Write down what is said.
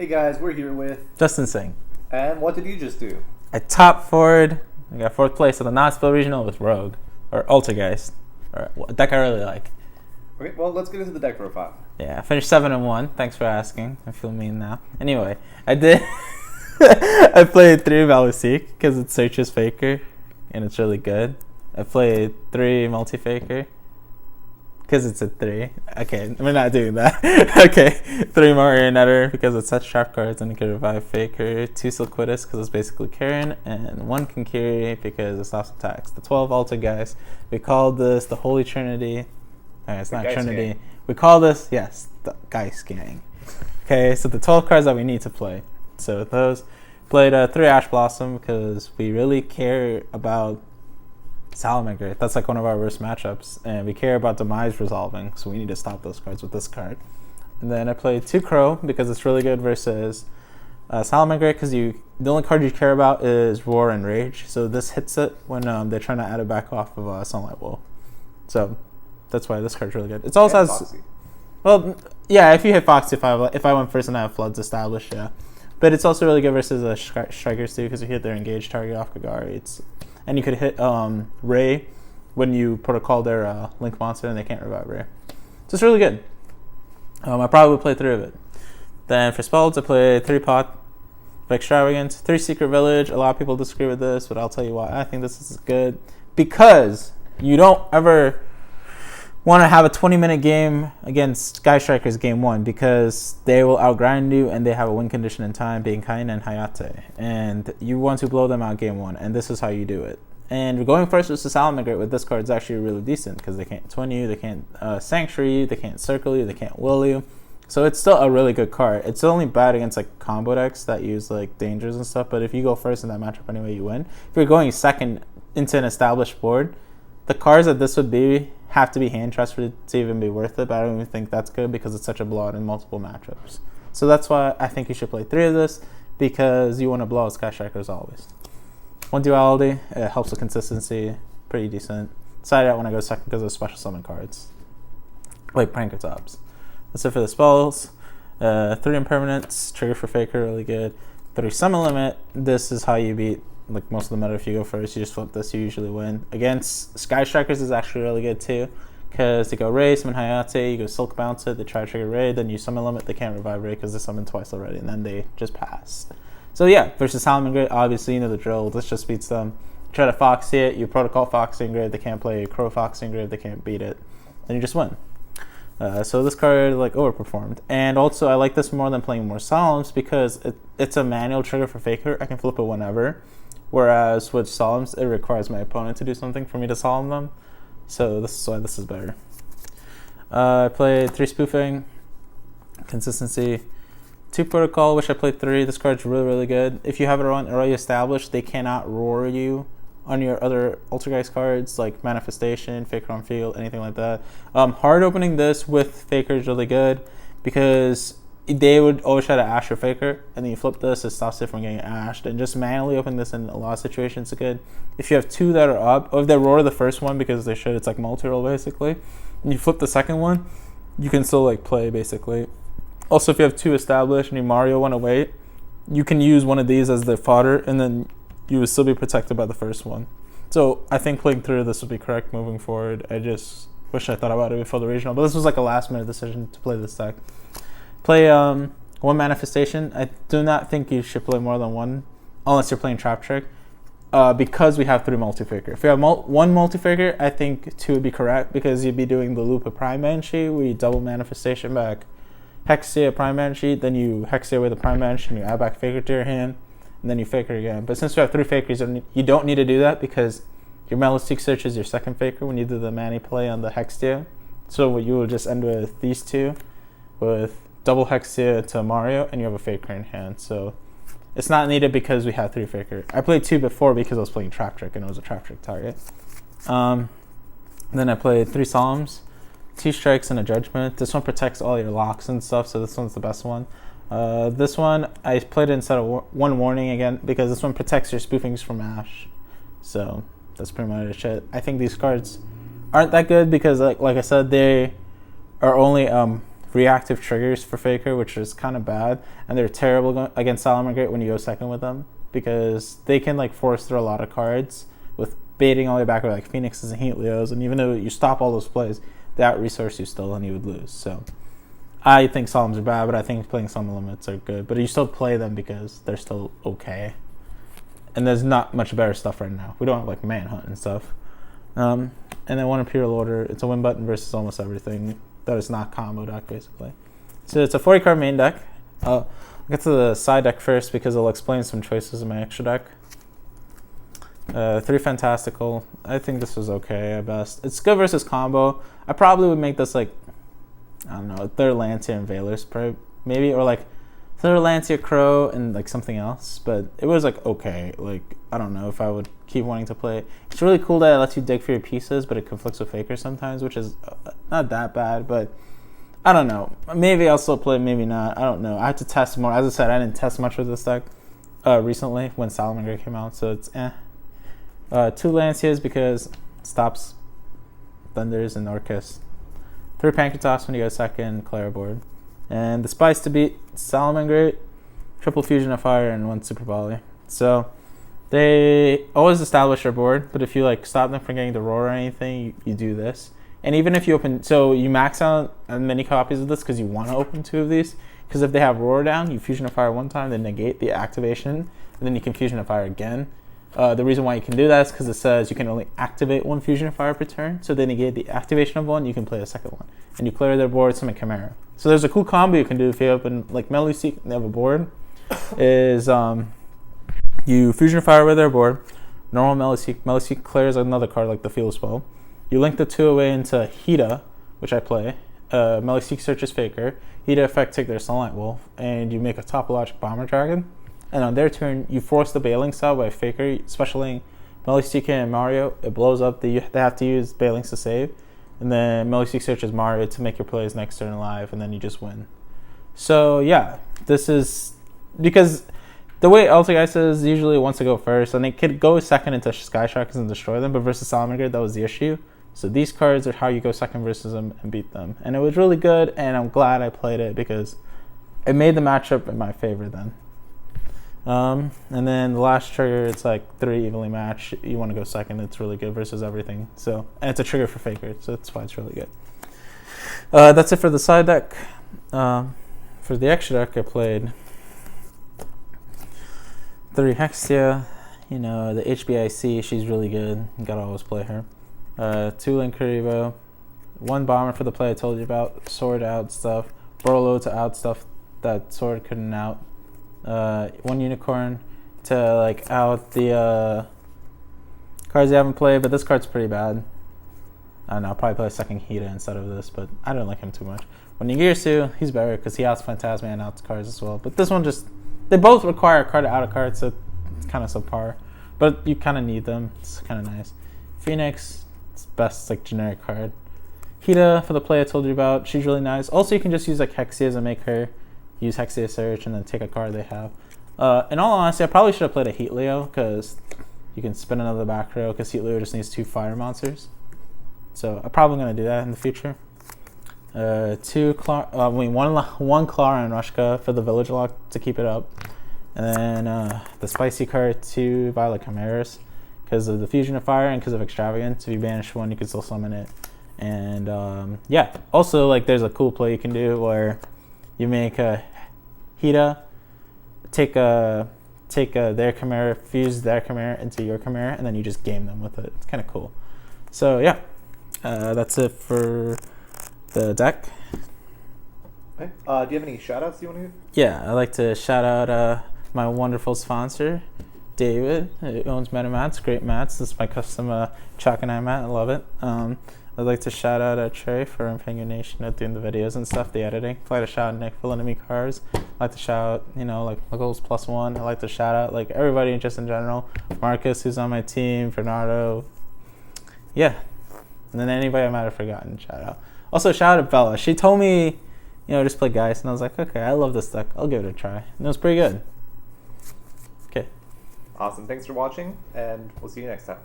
Hey guys, we're here with Justin Singh. And what did you just do? I top forward. I got fourth place at the Knoxville Regional with Rogue or Altergeist, or a deck I really like. Okay, well let's get into the deck profile. Yeah, I finished 7-1. Thanks for asking. I feel mean now. Anyway, I did. I played 3 Valuseek because it searches Faker, and it's really good. I played 3 Multi-Faker because it's a 3. Okay, we're not doing that. Okay, 3 Marionette because it sets trap cards and it can revive Faker. 2 Silquidus because it's basically Karen, and 1 Kinkiri because it stops attacks. The 12 Altergeist. We called this the Holy Trinity. It's not Trinity. Gang. We call this, yes, the Geist Gang. Okay, so the 12 cards that we need to play. So with those, played 3 Ash Blossom because we really care about Salamander. That's like one of our worst matchups, and we care about Demise resolving, so we need to stop those cards with this card. And then I played 2 Crow because it's really good versus Salamander because the only card you care about is Roar and Rage, so this hits it when they're trying to add it back off of Sunlight Wall. So that's why this card's really good. It also has Foxy. Well, yeah, if you hit Foxy, if I went first and I have Floods established, yeah. But it's also really good versus Strikers too, because you hit their engaged target off Kagari. And you could hit Ray when you protocol their Link monster and they can't revive Ray. So it's really good. I probably would play 3 of it. Then for spells, I played 3 Pot of Extravagance, 3 Secret Village. A lot of people disagree with this, but I'll tell you why I think this is good. Because you don't ever want to have a 20-minute game against Sky Strikers game 1 because they will outgrind you and they have a win condition in time, being Kaina and Hayate. And you want to blow them out game 1, and this is how you do it. And going first versus Salamander with this card is actually really decent because they can't twin you, they can't sanctuary you, they can't circle you, they can't will you. So it's still a really good card. It's only bad against like combo decks that use like dangers and stuff, but if you go first in that matchup anyway, you win. If you're going second into an established board, the cards that this would be have to be hand trust for it to even be worth it, but I don't even think that's good because it's such a blowout in multiple matchups. So that's why I think you should play 3 of this, because you want to blow out Sky Strikers always. 1 duality, it helps with consistency, pretty decent. Side out when I go second because of special summon cards, like Prankertops. That's it for the spells. 3 impermanents, trigger for Faker, really good. 3 summon limit, this is how you beat like most of the meta. If you go first, you just flip this, you usually win. Against Sky Strikers is actually really good too, because they go Ray, summon Hayate, you go Silk Bounce it, they try to trigger Ray, then you summon limit, they can't revive Ray because they summoned twice already, and then they just pass. So yeah, versus Salamander, obviously you know the drill, this just beats them. Try to Foxy it, you protocol Foxy Engrave, they can't play Crow Foxy Engrave, they can't beat it, and you just win. So this card like overperformed, and also I like this more than playing more Solemns because it's a manual trigger for Faker. I can flip it whenever. Whereas with Solemns, it requires my opponent to do something for me to Solemn them. So this is why this is better. I played 3 Spoofing, Consistency, 2 Protocol, which I played 3. This card's really, really good. If you have it already established, they cannot roar you on your other Altergeist cards, like Manifestation, Faker on Field, anything like that. Hard opening this with Faker is really good because they would always try to ash your Faker, and then you flip this, it stops it from getting ashed, and just manually open this in a lot of situations is good. If you have 2 that are up, or if they roar the first one because they should, it's like multi-roll basically, and you flip the second one, you can still like play basically. Also, if you have 2 established and you Mario want to wait, you can use one of these as the fodder, and then you would still be protected by the first one. So I think playing 3 of this would be correct moving forward. I just wish I thought about it before the regional, but this was like a last minute decision to play this deck. Play 1 Manifestation. I do not think you should play more than 1 unless you're playing Trap Trick, because we have 3 Multi-Faker. If you have 1 Multi-Faker, I think 2 would be correct because you'd be doing the loop of Prime Banshee where you double Manifestation back Hexia Prime Banshee, then you Hexia away the Prime Banshee and you add back Faker to your hand, and then you Faker again. But since you have 3 Fakers, you don't need to do that because your Melistic Search is your second Faker when you do the Manny play on the Hexia. So you will just end with these 2 with double Hexia to Mario, and you have a Faker in hand. So it's not needed because we have 3 Faker. I played 2 before because I was playing Trap Trick and it was a Trap Trick target. Then I played 3 Solemns, 2 Strikes, and a Judgment. This one protects all your locks and stuff, so this one's the best one. This one I played it instead of 1 Warning again because this one protects your spoofings from Ash. So that's pretty much it. I think these cards aren't that good because like I said, they are only reactive triggers for Faker, which is kind of bad, and they're terrible against Salamangreat when you go second with them, because they can like force through a lot of cards with baiting all the way back with like Phoenixes and Helios, and even though you stop all those plays, they out-resource you still and you would lose. So I think Solemns are bad, but I think playing some limits are good. But you still play them because they're still okay. And there's not much better stuff right now. We don't have like Manhunt and stuff. And then one Imperial Order. It's a win button versus almost everything that is not combo deck, basically. So it's a 40 card main deck. I'll get to the side deck first because it'll explain some choices in my extra deck. 3 Fantastical. I think this was okay at best. It's good versus combo. I probably would make this like, I don't know, 3rd Lancier and Valor's maybe, or like 3rd Lancier Crow and like something else. But it was like okay. Like I don't know if I would keep wanting to play. It's really cool that it lets you dig for your pieces, but it conflicts with Faker sometimes, which is not that bad. But I don't know. Maybe I'll still play, maybe not. I don't know. I have to test more. As I said, I didn't test much with this deck recently when Salamangreat came out, so it's 2 Lanciers because it stops Thunders and Orcus. 3 Pancratops when you go second, Clara board. And the Spice to beat Salamangreat, triple Fusion of Fire, and 1 Super Volley. So they always establish their board, but if you like stop them from getting the roar or anything, you do this. And even if you open, so you max out many copies of this because you want to open 2 of these. Because if they have roar down, you Fusion of Fire 1 time, then negate the activation, and then you can Fusion of Fire again. The reason why you can do that is because it says you can only activate 1 Fusion of Fire per turn. So they negate the activation of 1, you can play a second one. And you clear their board, summon Chimera. So there's a cool combo you can do if you open, like Melee Seek, they have a board, is you Fusion of Fire with their board, normal Melee Seek clears another card like the Field Spell. You link the 2 away into Hida, which I play. Melee Seek searches Faker. Hida effect take their Sunlight Wolf, and you make a Topologic Bomber Dragon. And on their turn, you force the Bailing Cell by Faker, specialing Melee Seek and Mario. It blows up. They have to use Bailings to save. And then Melee Seek searches Mario to make your plays next turn live, and then you just win. So yeah, this is because the way Altergeist is usually wants to go first, and it could go second into Sky Sharks and destroy them, but versus Salamangreat, that was the issue. So these cards are how you go second versus them and beat them. And it was really good, and I'm glad I played it because it made the matchup in my favor then. And then the last trigger, it's like 3 evenly matched. You want to go second, it's really good versus everything. So, and it's a trigger for Faker, so that's why it's really good. That's it for the side deck. For the extra deck, I played 3 Hextia. You know, the HBIC, she's really good. You gotta always play her. 2 Linkuribo. 1 Bomber for the play I told you about. Sword out stuff. Borolo to out stuff that Sword couldn't out. 1 Unicorn to like out the cards you haven't played, but this card's pretty bad. I don't know, I'll probably play a second Hida instead of this, but I don't like him too much. 1 Nigirisu, he's better because he outs Phantasma and outs cards as well. But this one just, they both require a card to out a card, so it's kind of subpar. But you kind of need them, it's kind of nice. Phoenix, it's best like generic card. Hida for the play I told you about, she's really nice. Also, you can just use like Hexias and make her use Hexia Search and then take a card they have. In all honesty, I probably should have played a Heat Leo because you can spin another back row because Heat Leo just needs 2 fire monsters. So I'm probably going to do that in the future. 1 Clara and Rushka for the Village Lock to keep it up. And then the Spicy card, 2 Violet Chimeras because of the Fusion of Fire and because of Extravagance. If you banish 1, you can still summon it. And yeah, also like there's a cool play you can do where you make a Hida, take their Chimera, fuse their Chimera into your Chimera, and then you just game them with it. It's kind of cool. So yeah, that's it for the deck. Okay. Do you have any shout-outs you want to do? Yeah, I'd like to shout out my wonderful sponsor, David, who owns MetaMats, great mats. This is my custom Chalk and I mat. I love it. I'd like to shout out Trey for Rampengu Nation doing the videos and stuff, the editing. I'd like to shout out Nick for lending me cars. I'd like to shout out, you know, like Muggles +1. I'd like to shout out like everybody just in general. Marcus, who's on my team, Bernardo. Yeah. And then anybody I might have forgotten, shout out. Also, shout out Bella. She told me, you know, just play Geist. And I was like, okay, I love this deck. I'll give it a try. And it was pretty good. Okay. Awesome. Thanks for watching, and we'll see you next time.